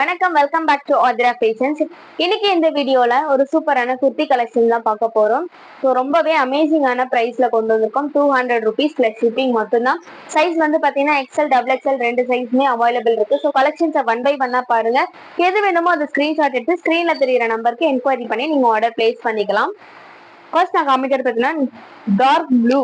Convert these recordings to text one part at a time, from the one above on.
வணக்கம், welcome back to Athra fashions. இன்னைக்கு இந்த வீடியோல ஒரு சூப்பரான குர்த்தி கலெக்ஷன் தான் பார்க்க போறோம். ஸோ ரொம்பவே அமேசிங்கான பிரைஸ்ல கொண்டு வந்திருக்கோம். 200 rupees பிளஸ் ஷிப்பிங் மட்டும்தான். சைஸ் வந்து பாத்தீங்கன்னா எக்ஸ்எல், டபுள் எக்ஸ்எல் ரெண்டு சைஸ்மே அவைலபிள் இருக்கு. ஸோ கலெக்ஷன்ஸை ஒன் பை ஒன்னா பாருங்க. எது வேணுமோ அது ஸ்கிரீன்ஷாட் எடுத்து ஸ்கிரீன்ல தெரியிற நம்பருக்கு என்கொயரி பண்ணி நீங்க ஆர்டர் பிளேஸ் பண்ணிக்கலாம். ஃபர்ஸ்ட் நான் காமிக்கிறது பார்த்தீங்கன்னா டார்க் ப்ளூ.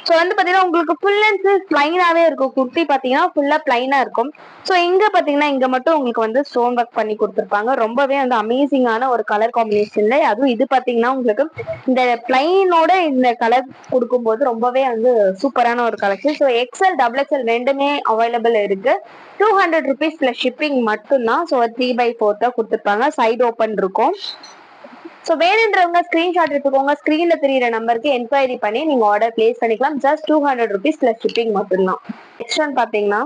ஸோ வந்து பாத்தீங்கன்னா உங்களுக்கு ஃபுல் அண்ட் ஃபுல் பிளைனாவே இருக்கும். குர்த்தி பாத்தீங்கன்னா ஃபுல்லா பிளைனா இருக்கும். ஸோ இங்க பாத்தீங்கன்னா இங்க மட்டும் உங்களுக்கு வந்து ஸ்டோன் ஒர்க் பண்ணி கொடுத்துருப்பாங்க. ரொம்பவே வந்து அமேசிங்கான ஒரு கலர் காம்பினேஷன்ல, அதுவும் இது பாத்தீங்கன்னா உங்களுக்கு இந்த பிளைனோட இந்த கலர் கொடுக்கும்போது ரொம்பவே வந்து சூப்பரான ஒரு collection. So XL, double XL ரெண்டுமே அவைலபிள் இருக்கு. 200 rupees பிளஸ் ஷிப்பிங் மட்டும்தான். ஸோ 3/4 தான் கொடுத்துருப்பாங்க. சைடு ஓப்பன் இருக்கும். ஸோ வேணுன்றவங்க ஸ்கிரீன்ஷாட் எடுத்துக்கோங்க. ஸ்கிரீன்ல தெரியிற நம்பருக்கு என்கொயரி பண்ணி நீங்க ஆர்டர் பிளேஸ் பண்ணிக்கலாம். ஜஸ்ட் 200 rupees பிளஸ் ஷிப்பிங் மட்டும்தான். நெக்ஸ்ட் ஒன் பாத்தீங்கன்னா,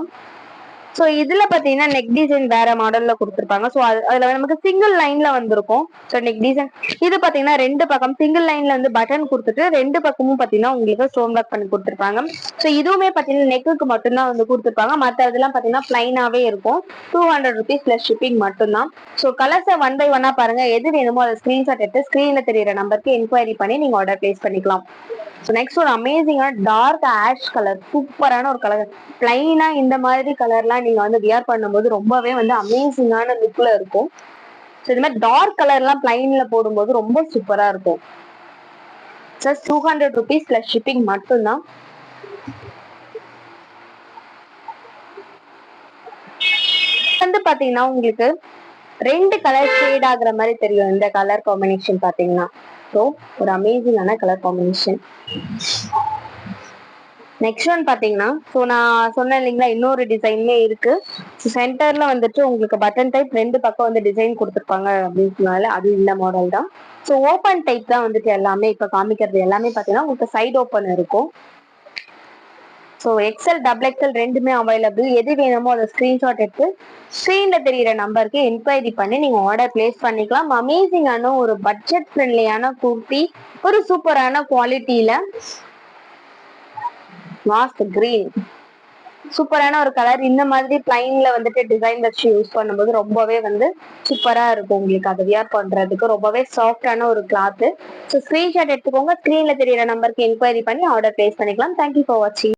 ஸோ இதுல பாத்தீங்கன்னா நெக் டிசைன் வேற மாடல்ல கொடுத்துருப்பாங்க. ஸோ அதுல நமக்கு சிங்கிள் லைன்ல வந்திருக்கும். ஸோ நெக் டிசைன் இது பாத்தீங்கன்னா ரெண்டு பக்கம் சிங்கிள் லைன்ல வந்து பட்டன் கொடுத்துட்டு ரெண்டு பக்கமும் பாத்தீங்கன்னா உங்களுக்கு ஸ்டோன் ஒர்க் பண்ணி கொடுத்துருப்பாங்க. ஸோ இதுவுமே பாத்தீங்கன்னா நெக்குக்கு மட்டும்தான் வந்து கொடுத்துருப்பாங்க. மற்ற இதெல்லாம் பாத்தீங்கன்னா பிளைனாவே இருக்கும். 200 rupees பிளஸ் ஷிப்பிங் மட்டும்தான். ஸோ கலர்ஸை ஒன் பை ஒன்னா பாருங்க. எது வேணுமோ அதை ஸ்கிரீன்ஷாட் எடுத்து ஸ்கிரீன்ல தெரியிற நம்பருக்கு என்கொயரி பண்ணி நீங்க ஆர்டர் பிளேஸ் பண்ணிக்கலாம். ஸோ நெக்ஸ்ட் ஒரு அமேசிங்கான டார்க் ஆஷ் கலர், சூப்பரான ஒரு கலர். பிளைனா இந்த மாதிரி கலர்லாம் நீங்க வந்து வியர் பண்ணும்போது ரொம்பவே வந்து அமேசிங்கான லுக்ல இருக்கும். ஸோ இது மாதிரி டார்க் கலர்லாம் பிளைன்ல போடும்போது ரொம்ப சூப்பரா இருக்கும். ஜஸ்ட் 200 rupees பிளஸ் ஷிப்பிங் மட்டும்தான். வந்து பாத்தீங்கன்னா உங்களுக்கு ரெண்டு கலர் ஷேட் ஆகுற மாதிரி தெரியும் இந்த கலர் காம்பினேஷன் பாத்தீங்கன்னா. ஸோ ஒரு அமேசிங்கான கலர் காம்பினேஷன். நெக்ஸ்ட் ஒன் பாத்தீங்கன்னா, ஸோ நான் சொன்னேன் இல்லைங்களா, இன்னொரு டிசைனுமே இருக்கு. சென்டர்ல வந்துட்டு உங்களுக்கு பட்டன் டைப் ரெண்டு பக்கம் வந்து டிசைன் கொடுத்துருப்பாங்க அப்படின்னு சொன்னால அது இந்த மாடல் தான். ஸோ ஓப்பன் டைப் தான் வந்துட்டு எல்லாமே இப்ப காமிக்கிறது எல்லாமே பாத்தீங்கன்னா உங்களுக்கு சைடு ஓப்பன் இருக்கும். ஸோ எக்ஸ்எல், டபுள் எக்ஸ்எல் ரெண்டுமே அவைலபிள். எது வேணுமோ அதை ஸ்கிரீன்ஷாட் எடுத்து ஸ்கிரீன்ல தெரியிற நம்பருக்கு என்கொயரி பண்ணி நீங்க ஆர்டர் பிளேஸ் பண்ணிக்கலாம். அமேசிங்கான ஒரு பட்ஜெட் ஃப்ரெண்ட்லியான குர்த்தி, ஒரு சூப்பரான குவாலிட்டியில. மாஸ்ட் கிரீன் சூப்பரான ஒரு கலர். இந்த மாதிரி பிளைன்ல வந்துட்டு டிசைன் வச்சு யூஸ் பண்ணும்போது ரொம்பவே வந்து சூப்பரா இருக்கும். உங்களுக்கு அதை வியர் பண்றதுக்கு ரொம்பவே சாஃப்டான ஒரு கிளாத். ஸோ ஸ்கிரீன்ஷாட் எடுத்துக்கோங்க. ஸ்கிரீன்ல தெரியிற நம்பருக்கு என்கொயரி பண்ணி ஆர்டர் பிளேஸ் பண்ணிக்கலாம். தேங்க்யூ ஃபார் வாட்சிங்.